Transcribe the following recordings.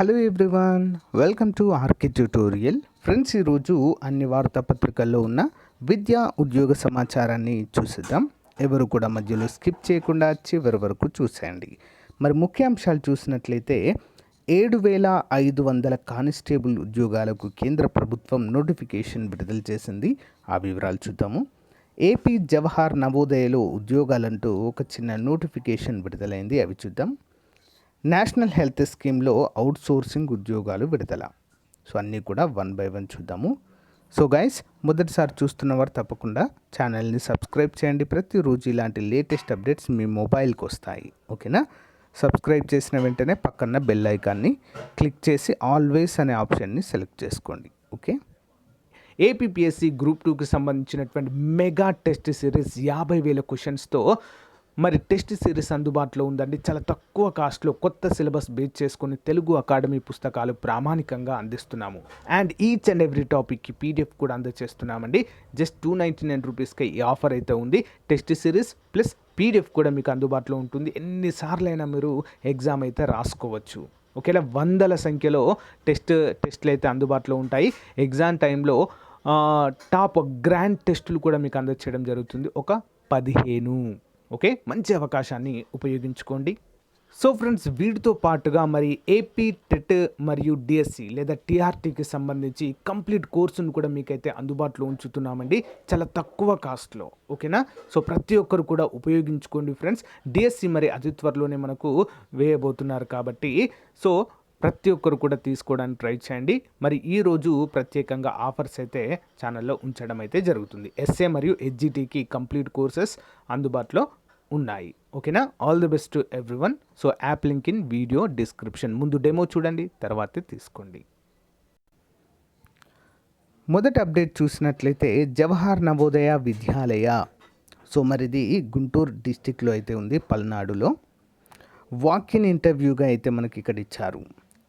Hello everyone, welcome to RK tutorial. Friends, ఈరోజు అన్ని వార్తాపత్రికల్లో ఉన్న విద్యా ఉద్యోగ సమాచారాన్ని చూసిద్దాం. ఎవరు కూడా మధ్యలో స్కిప్ చేయకుండా చివరి వరకు చూసేయండి. మరి ముఖ్యాంశాలు చూసినట్లయితే 7,500 కానిస్టేబుల్ ఉద్యోగాలకు కేంద్ర ప్రభుత్వం నోటిఫికేషన్ విడుదల చేసింది. ఆ వివరాలు చూద్దాము. ఏపీ జవహర్ నవోదయలో ఉద్యోగాలంటూ ఒక చిన్న నోటిఫికేషన్ విడుదలైంది. అవి చూద్దాం. నేషనల్ హెల్త్ స్కీమ్లో అవుట్సోర్సింగ్ ఉద్యోగాలు విడుదల. సో అన్నీ కూడా వన్ బై వన్ చూద్దాము. సో గైస్, మొదటిసారి చూస్తున్న వారు తప్పకుండా ఛానల్ని సబ్స్క్రైబ్ చేయండి. ప్రతిరోజు ఇలాంటి లేటెస్ట్ అప్డేట్స్ మీ మొబైల్కి వస్తాయి. ఓకేనా? సబ్స్క్రైబ్ చేసిన వెంటనే పక్కన బెల్ ఐకాన్ని క్లిక్ చేసి ఆల్వేస్ అనే ఆప్షన్ని సెలెక్ట్ చేసుకోండి. ఓకే. ఏపీపీఎస్సీ గ్రూప్ 2కి సంబంధించినటువంటి మెగా టెస్ట్ సిరీస్ 50,000 క్వశ్చన్స్తో మరి టెస్ట్ సిరీస్ అందుబాటులో ఉందండి. చాలా తక్కువ కాస్ట్లో కొత్త సిలబస్ బేస్ చేసుకొని తెలుగు అకాడమీ పుస్తకాలు ప్రామాణికంగా అందిస్తున్నాము. అండ్ ఈచ్ అండ్ ఎవ్రీ టాపిక్కి పీడిఎఫ్ కూడా అందజేస్తున్నామండి. జస్ట్ 299 రూపీస్కి ఈ ఆఫర్ అయితే ఉంది. టెస్ట్ సిరీస్ ప్లస్ పీడిఎఫ్ కూడా మీకు అందుబాటులో ఉంటుంది. ఎన్నిసార్లైనా మీరు ఎగ్జామ్ అయితే రాసుకోవచ్చు. ఒకేలా వందల సంఖ్యలో టెస్ట్లు అయితే అందుబాటులో ఉంటాయి. ఎగ్జామ్ టైంలో టాప్ గ్రాండ్ టెస్టులు కూడా మీకు అందజేయడం జరుగుతుంది. ఒక 15. ఓకే, మంచి అవకాశాన్ని ఉపయోగించుకోండి. సో ఫ్రెండ్స్, వీటితో పాటుగా మరి ఏపీ టెట్ మరియు డిఎస్సి లేదా టీఆర్టీకి సంబంధించి కంప్లీట్ కోర్సును కూడా మీకైతే అందుబాటులో ఉంచుతున్నామండి, చాలా తక్కువ కాస్ట్లో. ఓకేనా? సో ప్రతి ఒక్కరు కూడా ఉపయోగించుకోండి ఫ్రెండ్స్. డిఎస్సి మరి అతి త్వరలోనే మనకు వేయబోతున్నారు కాబట్టి సో ప్రతి ఒక్కరు కూడా తీసుకోవడానికి ట్రై చేయండి. మరి ఈరోజు ప్రత్యేకంగా ఆఫర్స్ అయితే ఛానల్లో ఉంచడం అయితే జరుగుతుంది. ఎస్ఏ మరియు హెచ్జిటికి కంప్లీట్ కోర్సెస్ అందుబాటులో ఉన్నాయి. ఓకేనా? All the best to everyone. So app link in video description. ముందు డెమో చూడండి, తర్వాతే తీసుకోండి. మొదటి అప్డేట్ చూసినట్లయితే జవహర్ నవోదయ విద్యాలయ. సో మరిది గుంటూరు డిస్టిక్లో అయితే ఉంది, పల్నాడులో. వాక్-ఇన్ ఇంటర్వ్యూగా అయితే మనకి ఇక్కడ ఇచ్చారు.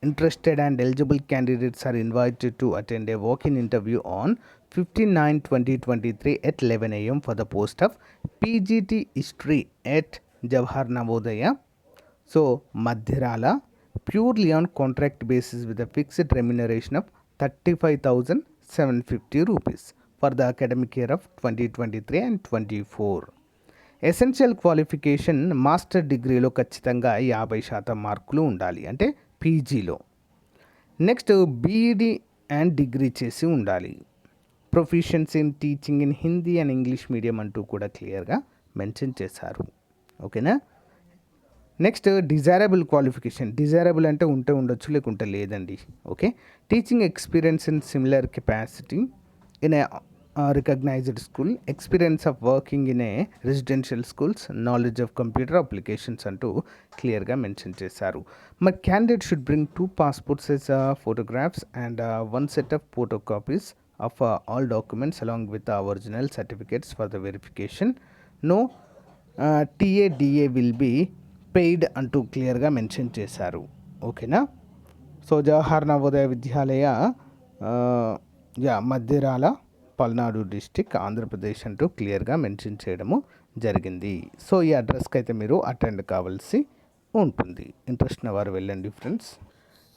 Interested and eligible candidates are invited to attend a walk-in interview on 15/9/2023 at 11 a.m. for the post of PGT History at Jawahar Navodaya. So, Madhirala, purely on contract basis with a fixed remuneration of 35,750 rupees for the academic year of 2023 and 24. Essential qualification master డిగ్రీలో ఖచ్చితంగా 50% మార్కులు ఉండాలి, అంటే పీజీలో. Next BEd and degree చేసి ఉండాలి. Proficiency in teaching in Hindi and English medium అంటూ కూడా క్లియర్గా మెన్షన్ చేశారు. ఓకేనా? Next desirable qualification. డిజైరబుల్ అంటే ఉంటే ఉండొచ్చు, లేకుంటే లేదండి. Okay. Teaching experience in similar capacity in a recognized school, experience of working in a residential schools, knowledge of computer applications అంటూ క్లియర్గా మెన్షన్ చేశారు. మరి candidate should bring 2 passports as photographs and 1 set of photocopies of all documents along with the original certificates for the verification. No TADA will be paid అంటూ క్లియర్గా mention చేశారు. ఓకేనా? So Jawahar Navodaya విద్యాలయ Madhyarala, Palnadu district, Andhra Pradesh అంటూ క్లియర్గా మెన్షన్ చేయడము జరిగింది. సో ఈ అడ్రస్కి అయితే మీరు అటెండ్ కావాల్సి ఉంటుంది. ఇంట్రెస్ట్ ఉన్న వారు వెళ్ళండి ఫ్రెండ్స్.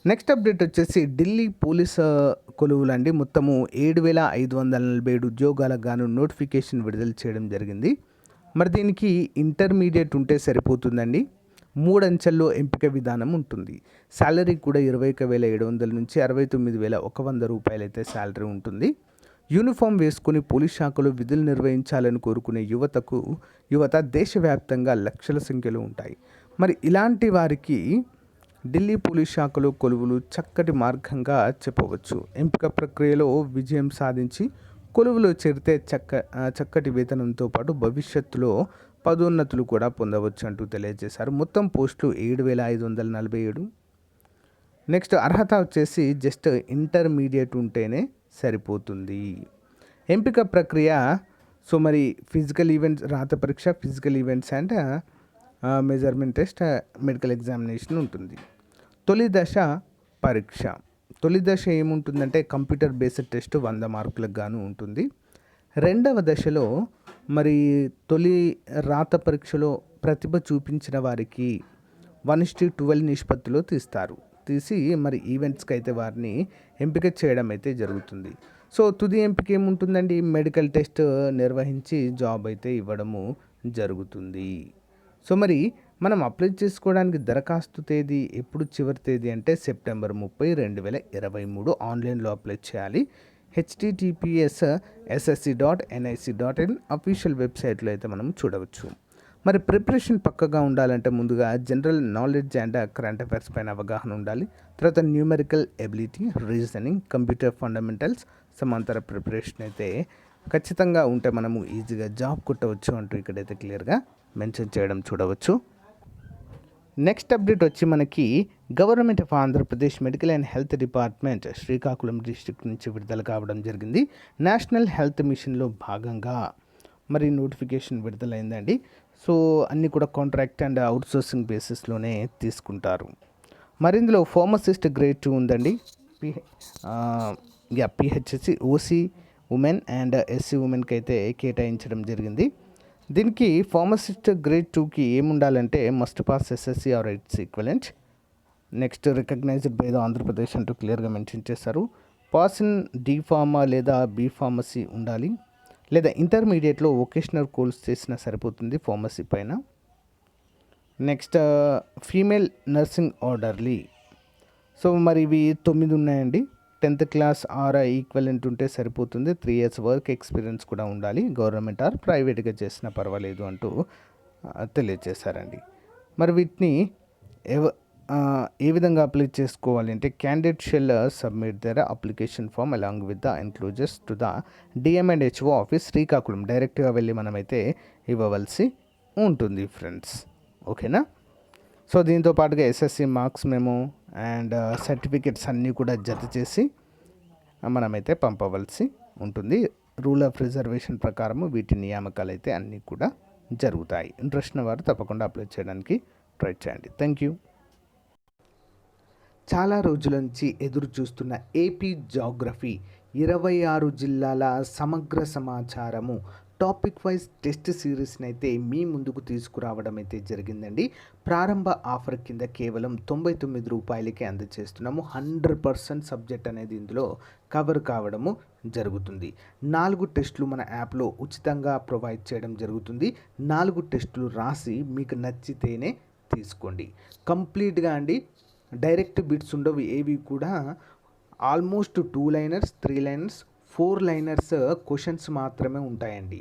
నెక్స్ట్ అప్డేట్ వచ్చేసి ఢిల్లీ పోలీస్ కొలువులండి. మొత్తము 7,547 ఉద్యోగాలకు గాను నోటిఫికేషన్ విడుదల చేయడం జరిగింది. మరి దీనికి ఇంటర్మీడియట్ ఉంటే సరిపోతుందండి. 3 అంచెల్లో ఎంపిక విధానం ఉంటుంది. శాలరీ కూడా 21,700 నుంచి 69,100 రూపాయలు అయితే శాలరీ ఉంటుంది. యూనిఫామ్ వేసుకుని పోలీస్ శాఖలో విధులు నిర్వహించాలని కోరుకునే యువత దేశవ్యాప్తంగా లక్షల సంఖ్యలో ఉంటాయి. మరి ఇలాంటి వారికి ఢిల్లీ పోలీస్ శాఖలో కొలువులు చక్కటి మార్గంగా చెప్పవచ్చు. ఎంపిక ప్రక్రియలో విజయం సాధించి కొలువులో చేరితే చక్కటి వేతనంతో పాటు భవిష్యత్తులో పదోన్నతులు కూడా పొందవచ్చు అంటూ తెలియజేశారు. మొత్తం పోస్టులు 7,547. నెక్స్ట్ అర్హత వచ్చేసి జస్ట్ ఇంటర్మీడియట్ ఉంటేనే సరిపోతుంది. ఎంపిక ప్రక్రియ సో మరి ఫిజికల్ ఈవెంట్స్, రాత పరీక్ష, physical events and measurement test, medical examination ఉంటుంది. తొలి దశ పరీక్ష. తొలి దశ ఏముంటుందంటే కంప్యూటర్ బేస్డ్ టెస్ట్ 100 మార్కులకు గాను ఉంటుంది. రెండవ దశలో మరి తొలి రాత పరీక్షలో ప్రతిభ చూపించిన వారికి 1:12 నిష్పత్తిలో తీస్తారు. తీసి మరి ఈవెంట్స్కి అయితే వారిని ఎంపిక చేయడం అయితే జరుగుతుంది. సో తుది ఎంపిక ఏముంటుందండి, మెడికల్ టెస్ట్ నిర్వహించి జాబ్ అయితే ఇవ్వడము జరుగుతుంది. సో మరి మనం అప్లై చేసుకోవడానికి దరఖాస్తు తేదీ ఎప్పుడు, చివరి తేదీ అంటే సెప్టెంబర్ 30, 2023 ఆన్లైన్లో అప్లై చేయాలి. https://ssc.nic.in అఫీషియల్ వెబ్సైట్లో అయితే మనం చూడవచ్చు. మరి ప్రిపరేషన్ పక్కగా ఉండాలంటే ముందుగా general knowledge and current affairs పైన అవగాహన ఉండాలి. తర్వాత numerical ability, reasoning, computer fundamentals, సమాంతర ప్రిపరేషన్ అయితే ఖచ్చితంగా ఉంటే మనము ఈజీగా జాబ్ కొట్టవచ్చు అంటూ ఇక్కడైతే క్లియర్గా మెన్షన్ చేయడం చూడవచ్చు. నెక్స్ట్ అప్డేట్ వచ్చి మనకి government of Andhra Pradesh medical and health department Srikakulam district నుంచి విడుదల కావడం జరిగింది. నేషనల్ హెల్త్ మిషన్లో భాగంగా మరి నోటిఫికేషన్ విడుదలైందండి. సో అన్నీ కూడా కాంట్రాక్ట్ అండ్ అవుట్సోర్సింగ్ బేసిస్లోనే తీసుకుంటారు. మరి ఇందులో ఫార్మసిస్ట్ గ్రేడ్ 2 ఉందండి. PHC OC women and SC ఉమెన్కి అయితే కేటాయించడం జరిగింది. దీనికి ఫార్మసిస్ట్ గ్రేడ్ 2కి ఏముండాలంటే must pass SSC or it's equivalent. Next recognized by the Andhra Pradesh అంటూ క్లియర్గా మెన్షన్ చేశారు. పాస్ ఇన్ డి ఫార్మా లేదా బీ ఫార్మసీ ఉండాలి, లేదా ఇంటర్మీడియట్లో వొకేషనల్ కోర్స్ చేసినా సరిపోతుంది ఫార్మసీ పైన. Next female nursing orderly. So మరి ఇవి 9 ఉన్నాయండి. 10th క్లాస్ ఆర్ ఈక్వలెంట్ ఉంటే సరిపోతుంది. 3 years వర్క్ ఎక్స్పీరియన్స్ కూడా ఉండాలి. గవర్నమెంట్ ఆర్ ప్రైవేట్గా చేసినా పర్వాలేదు అంటూ తెలియజేశారండి. మరి వీటిని ఏ విధంగా అప్లై చేసుకోవాలి అంటే candidate shall submit their application form along with the enclosures to the DMHO office Srikakulam. డైరెక్ట్గా వెళ్ళి మనమైతే ఇవ్వవలసి ఉంటుంది ఫ్రెండ్స్. ఓకేనా. సో దీంతో పాటుగా SSC marks memo and certificates అన్నీ కూడా జత చేసి మనమైతే పంపవలసి ఉంటుంది. రూల్ ఆఫ్ రిజర్వేషన్ ప్రకారము వీటి నియామకాలు అయితే అన్నీ కూడా జరుగుతాయి. ఇంట్రెస్ట్ ఉన్న వారు తప్పకుండా అప్లై చేయడానికి ట్రై చేయండి. Thank you. చాలా రోజుల నుంచి ఎదురు చూస్తున్న ఏపీ జాగ్రఫీ 26 జిల్లాల సమగ్ర సమాచారము టాపిక్ వైజ్ టెస్ట్ సిరీస్ని అయితే మీ ముందుకు తీసుకురావడం అయితే జరిగిందండి. ప్రారంభ ఆఫర్ కింద కేవలం 99 రూపాయలకే అందజేస్తున్నాము. 100% సబ్జెక్ట్ అనేది ఇందులో కవర్ కావడము జరుగుతుంది. 4 టెస్టులు మన యాప్లో ఉచితంగా ప్రొవైడ్ చేయడం జరుగుతుంది. 4 టెస్టులు రాసి మీకు నచ్చితేనే తీసుకోండి. కంప్లీట్గా అండి, డైరెక్ట్ బిట్స్ ఉండవు ఏవి కూడా. Almost 2 liners, 3 liners, 4 liners questions మాత్రమే ఉంటాయండి.